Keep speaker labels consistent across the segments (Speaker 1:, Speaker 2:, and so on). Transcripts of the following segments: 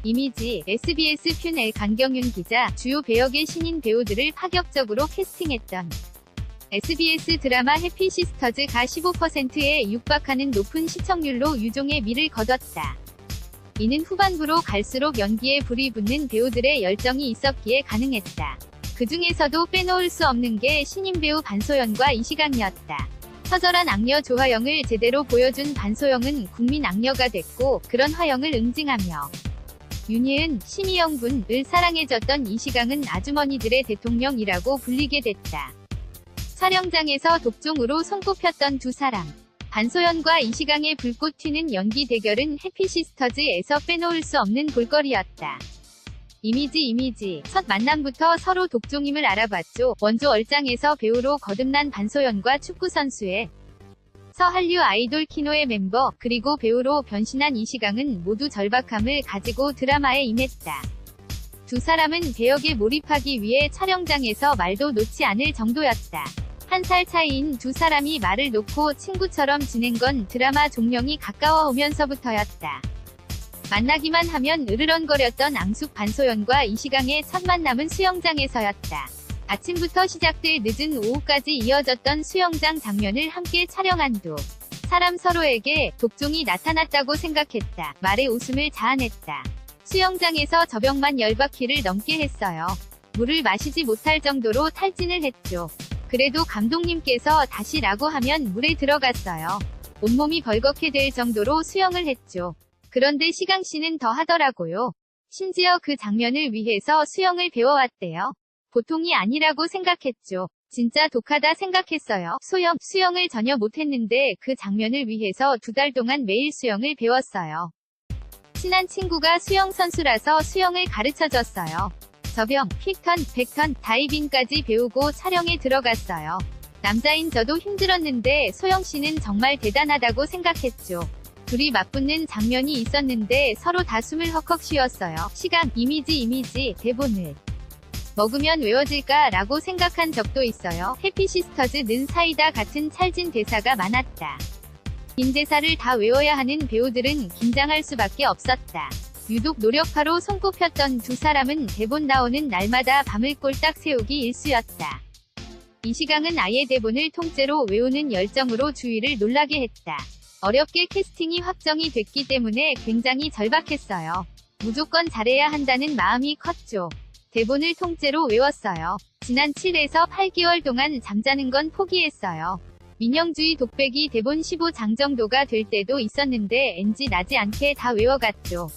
Speaker 1: 이미지, SBS 튠의 강경윤 기자, 주요 배역의 신인 배우들을 파격적으로 캐스팅했던 SBS 드라마 해피시스터즈가 15%에 육박하는 높은 시청률로 유종의 미를 거뒀다. 이는 후반부로 갈수록 연기에 불이 붙는 배우들의 열정이 있었기에 가능했다. 그 중에서도 빼놓을 수 없는 게 신인 배우 반소연과 이시강이었다. 처절한 악녀 조화영을 제대로 보여준 반소영은 국민 악녀가 됐고, 그런 화영을 응징하며 윤예은, 심희영 군을 사랑해줬던 이시강은 아주머니들의 대통령이라고 불리게 됐다. 촬영장에서 독종으로 손꼽혔던 두 사람. 반소연과 이시강의 불꽃 튀는 연기 대결은 해피시스터즈에서 빼놓을 수 없는 볼거리였다. 이미지, 첫 만남부터 서로 독종임을 알아봤죠. 원조 얼짱에서 배우로 거듭난 반소연과 축구선수의 한류 아이돌 키노의 멤버, 그리고 배우로 변신한 이시강은 모두 절박함을 가지고 드라마에 임했다. 두 사람은 배역에 몰입하기 위해 촬영장에서 말도 놓지 않을 정도였다. 1살 차이인 두 사람이 말을 놓고 친구처럼 지낸 건 드라마 종영이 가까워오면서부터였다. 만나기만 하면 으르렁거렸던 앙숙 반소연과 이시강의 첫 만남은 수영장에서였다. 아침부터 시작돼 늦은 오후까지 이어졌던 수영장 장면을 함께 촬영한 두 사람 서로에게 독종이 나타났다고 생각했다. 말에 웃음을 자아냈다. 수영장에서 저병만 10바퀴를 넘게 했어요. 물을 마시지 못할 정도로 탈진을 했죠. 그래도 감독님께서 다시 라고 하면 물에 들어갔어요. 온몸이 벌겋게 될 정도로 수영을 했죠. 그런데 시강씨는 더 하더라고요. 심지어 그 장면을 위해서 수영을 배워왔대요. 보통이 아니라고 생각했죠. 진짜 독하다 생각했어요. 수영을 전혀 못했는데 그 장면을 위해서 2달 동안 매일 수영을 배웠어요. 친한 친구가 수영 선수라서 수영을 가르쳐줬어요. 저병, 퀵턴, 백턴, 다이빙까지 배우고 촬영에 들어갔어요. 남자인 저도 힘들었는데 소영씨는 정말 대단하다고 생각했죠. 둘이 맞붙는 장면이 있었는데 서로 다 숨을 헉헉 쉬었어요. 시간, 이미지, 대본을 먹으면 외워질까 라고 생각한 적도 있어요. 해피시스터즈는 사이다 같은 찰진 대사가 많았다. 긴 대사를 다 외워야 하는 배우들은 긴장할 수밖에 없었다. 유독 노력파로 손꼽혔던 두 사람은 대본 나오는 날마다 밤을 꼴딱 세우기 일쑤였다. 이시강은 아예 대본을 통째로 외우는 열정으로 주위를 놀라게 했다. 어렵게 캐스팅이 확정이 됐기 때문에 굉장히 절박했어요. 무조건 잘해야 한다는 마음이 컸죠. 대본을 통째로 외웠어요. 지난 7에서 8개월 동안 잠자는 건 포기했어요. 민영주의 독백이 대본 15장 정도가 될 때도 있었는데 NG 나지 않게 다 외워갔죠.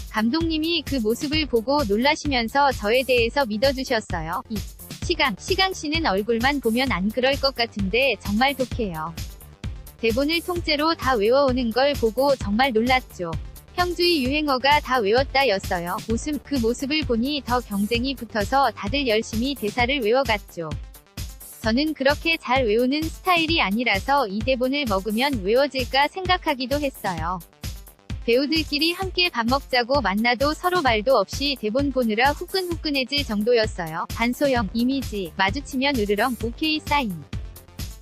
Speaker 1: 감독님이 그 모습을 보고 놀라시면서 저에 대해서 믿어주셨어요. 시강씨는 얼굴만 보면 안 그럴 것 같은데 정말 독해요. 대본을 통째로 다 외워오는 걸 보고 정말 놀랐죠. 형주의 유행어가 다 외웠다 였어요. 그 모습을 보니 더 경쟁이 붙어서 다들 열심히 대사를 외워갔죠. 저는 그렇게 잘 외우는 스타일이 아니라서 이 대본을 먹으면 외워질까 생각하기도 했어요. 배우들끼리 함께 밥 먹자고 만나도 서로 말도 없이 대본 보느라 후끈후끈해질 정도였어요. 반소영, 이미지, 마주치면 으르렁, 오케이 사인.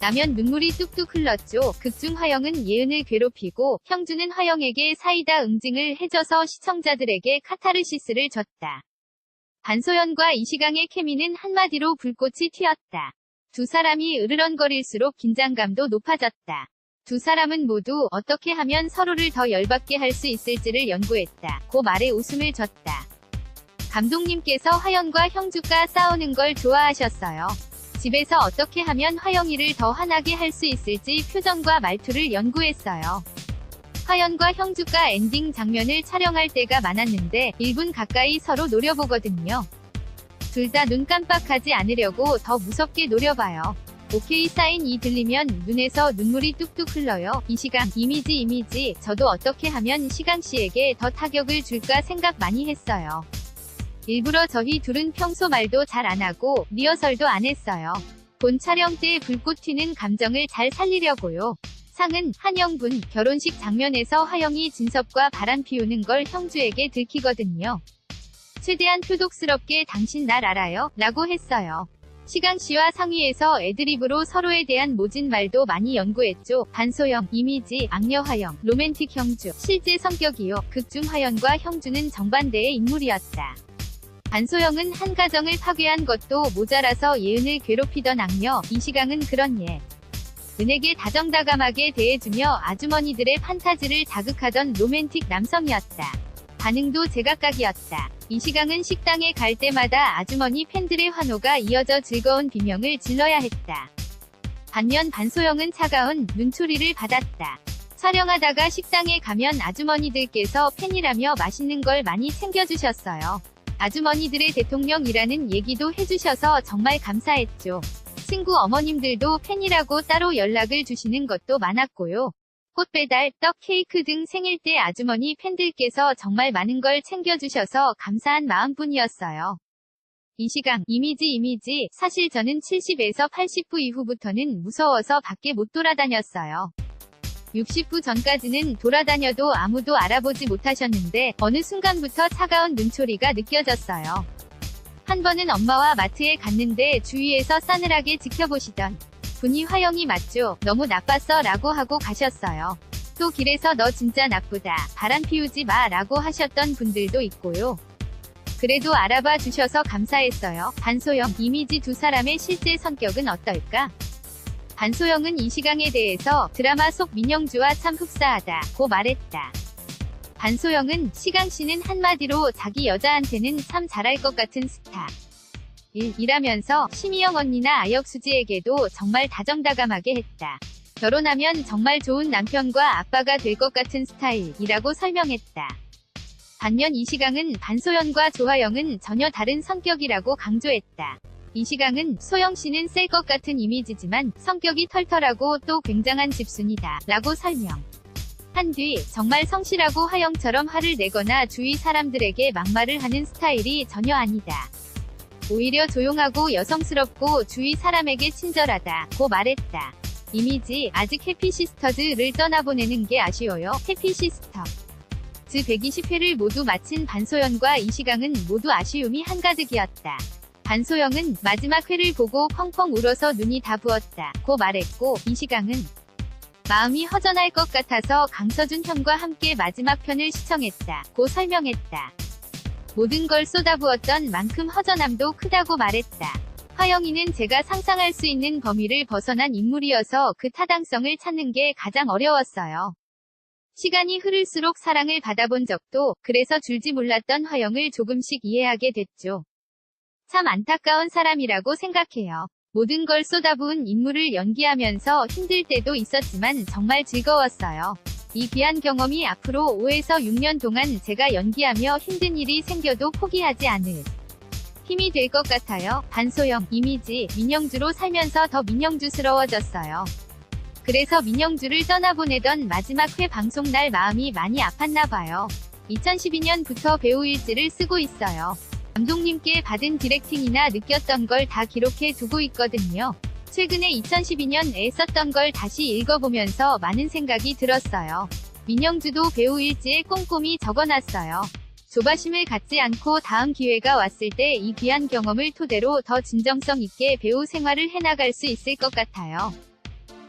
Speaker 1: 나면 눈물이 뚝뚝 흘렀죠. 극중 화영은 예은을 괴롭히고 형주는 화영에게 사이다 응징을 해줘서 시청자들에게 카타르시스를 줬다. 반소연과 이시강의 케미는 한마디로 불꽃이 튀었다. 두 사람이 으르렁거릴수록 긴장감도 높아졌다. 두 사람은 모두 어떻게 하면 서로를 더 열받게 할 수 있을지를 연구했다. 그 말에 웃음을 줬다. 감독님께서 화영과 형주가 싸우는 걸 좋아하셨어요. 집에서 어떻게 하면 화영이를 더 화나게 할 수 있을지 표정과 말투를 연구했어요. 화영과 형주가 엔딩 장면을 촬영할 때가 많았는데 1분 가까이 서로 노려보거든요. 둘 다 눈 깜빡하지 않으려고 더 무섭게 노려봐요. 오케이 사인이 들리면 눈에서 눈물이 뚝뚝 흘러요. 이시강, 이미지, 저도 어떻게 하면 시강씨에게 더 타격을 줄까 생각 많이 했어요. 일부러 저희 둘은 평소 말도 잘 안 하고 리허설도 안 했어요. 본 촬영 때 불꽃 튀는 감정을 잘 살리려고요. 상은 한영분 결혼식 장면에서 화영이 진섭과 바람 피우는 걸 형주에게 들키거든요. 최대한 표독스럽게 당신 날 알아요? 라고 했어요. 시강씨와 상의에서 애드립으로 서로에 대한 모진 말도 많이 연구했죠. 반소영, 이미지, 악녀화영, 로맨틱 형주, 실제 성격이요. 극중 화연과 형주는 정반대의 인물이었다. 반소영은 한 가정을 파괴한 것도 모자라서 예은을 괴롭히던 악녀, 이시강은 그런 은에게 다정다감하게 대해주며 아주머니들의 판타지를 자극하던 로맨틱 남성이었다. 반응도 제각각이었다. 이시강은 식당에 갈 때마다 아주머니 팬들의 환호가 이어져 즐거운 비명을 질러야 했다. 반면 반소영은 차가운 눈초리를 받았다. 촬영하다가 식당에 가면 아주머니들께서 팬이라며 맛있는 걸 많이 챙겨주셨어요. 아주머니들의 대통령이라는 얘기도 해주셔서 정말 감사했죠. 친구 어머님들도 팬이라고 따로 연락을 주시는 것도 많았고요. 꽃배달, 떡, 케이크 등 생일 때 아주머니 팬들께서 정말 많은 걸 챙겨주셔서 감사한 마음뿐이었어요. 이시강, 이미지, 사실 저는 70에서 80부 이후부터는 무서워서 밖에 못 돌아다녔어요. 60부 전까지는 돌아다녀도 아무도 알아보지 못하셨는데 어느 순간부터 차가운 눈초리가 느껴졌어요. 한 번은 엄마와 마트에 갔는데 주위에서 싸늘하게 지켜보시던 분이 화영이 맞죠? 너무 나빴어 라고 하고 가셨어요. 또 길에서 너 진짜 나쁘다. 바람 피우지 마 라고 하셨던 분들도 있고요. 그래도 알아봐 주셔서 감사했어요. 반소영, 이미지 두 사람의 실제 성격은 어떨까? 반소영은 이시강에 대해서 드라마 속 민영주와 참 흡사하다고 말했다. 반소영은 시강씨는 한마디로 자기 여자한테는 참 잘할 것 같은 스타. 이라면서 심희영 언니나 아역수지에게도 정말 다정다감하게 했다. 결혼하면 정말 좋은 남편과 아빠가 될 것 같은 스타일이라고 설명했다. 반면 이시강은 반소연과 조화영은 전혀 다른 성격이라고 강조했다. 이시강은 소영씨는 셀 것 같은 이미지지만 성격이 털털하고 또 굉장한 집순이다 라고 설명. 한 뒤 정말 성실하고 화영처럼 화를 내거나 주위 사람들에게 막말을 하는 스타일이 전혀 아니다. 오히려 조용하고 여성스럽고 주위 사람에게 친절하다고 말했다. 이미지, 아직 해피시스터즈를 떠나보내는 게 아쉬워요. 해피시스터즈 120회를 모두 마친 반소연과 이시강은 모두 아쉬움이 한가득이었다. 반소영은 마지막 회를 보고 펑펑 울어서 눈이 다 부었다고 말했고, 이시강은 마음이 허전할 것 같아서 강서준 형과 함께 마지막 편을 시청했다고 설명했다. 모든 걸 쏟아부었던 만큼 허전함도 크다고 말했다. 화영이는 제가 상상할 수 있는 범위를 벗어난 인물이어서 그 타당성을 찾는 게 가장 어려웠어요. 시간이 흐를수록 사랑을 받아본 적도, 그래서 줄지 몰랐던 화영을 조금씩 이해하게 됐죠. 참 안타까운 사람이라고 생각해요. 모든 걸 쏟아부은 인물을 연기하면서 힘들 때도 있었지만 정말 즐거웠어요. 이 귀한 경험이 앞으로 5에서 6년 동안 제가 연기하며 힘든 일이 생겨도 포기하지 않을 힘이 될 것 같아요. 반소영, 이미지, 민영주로 살면서 더 민영주스러워졌어요. 그래서 민영주를 떠나보내던 마지막 회 방송 날 마음이 많이 아팠나 봐요. 2012년부터 배우 일지를 쓰고 있어요. 감독님께 받은 디렉팅이나 느꼈던 걸 다 기록해 두고 있거든요. 최근에 2012년에 썼던 걸 다시 읽어보면서 많은 생각이 들었어요. 민영주도 배우 일지에 꼼꼼히 적어놨어요. 조바심을 갖지 않고 다음 기회가 왔을 때 이 귀한 경험을 토대로 더 진정성 있게 배우 생활을 해나갈 수 있을 것 같아요.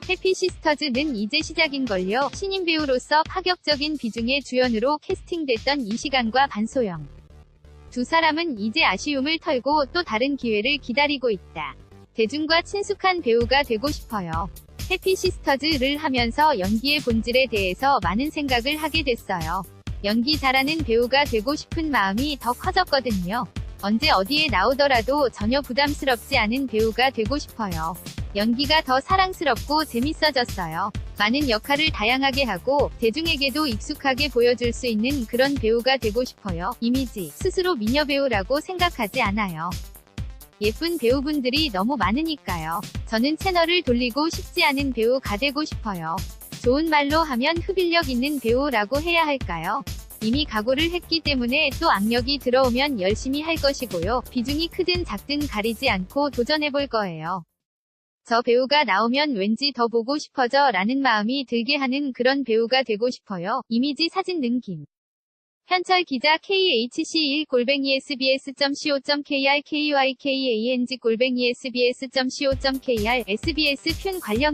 Speaker 1: 해피시스터즈는 이제 시작인걸요. 신인 배우로서 파격적인 비중의 주연으로 캐스팅됐던 이시강과 반소영. 두 사람은 이제 아쉬움을 털고 또 다른 기회를 기다리고 있다. 대중과 친숙한 배우가 되고 싶어요. 해피시스터즈를 하면서 연기의 본질에 대해서 많은 생각을 하게 됐어요. 연기 잘하는 배우가 되고 싶은 마음이 더 커졌거든요. 언제 어디에 나오더라도 전혀 부담스럽지 않은 배우가 되고 싶어요. 연기가 더 사랑스럽고 재밌어졌어요. 많은 역할을 다양하게 하고 대중에게도 익숙하게 보여줄 수 있는 그런 배우가 되고 싶어요. 이미지, 스스로 미녀 배우라고 생각하지 않아요. 예쁜 배우분들이 너무 많으니까요. 저는 채널을 돌리고 싶지 않은 배우가 되고 싶어요. 좋은 말로 하면 흡인력 있는 배우라고 해야 할까요? 이미 각오를 했기 때문에 또 악력이 들어오면 열심히 할 것이고요. 비중이 크든 작든 가리지 않고 도전해볼 거예요. 저 배우가 나오면 왠지 더 보고 싶어져 라는 마음이 들게 하는 그런 배우가 되고 싶어요. 이미지 사진 능김. 현철 기자 khc1@sbs.co.kr kykanG@sbs.co.kr SBS 튠 관련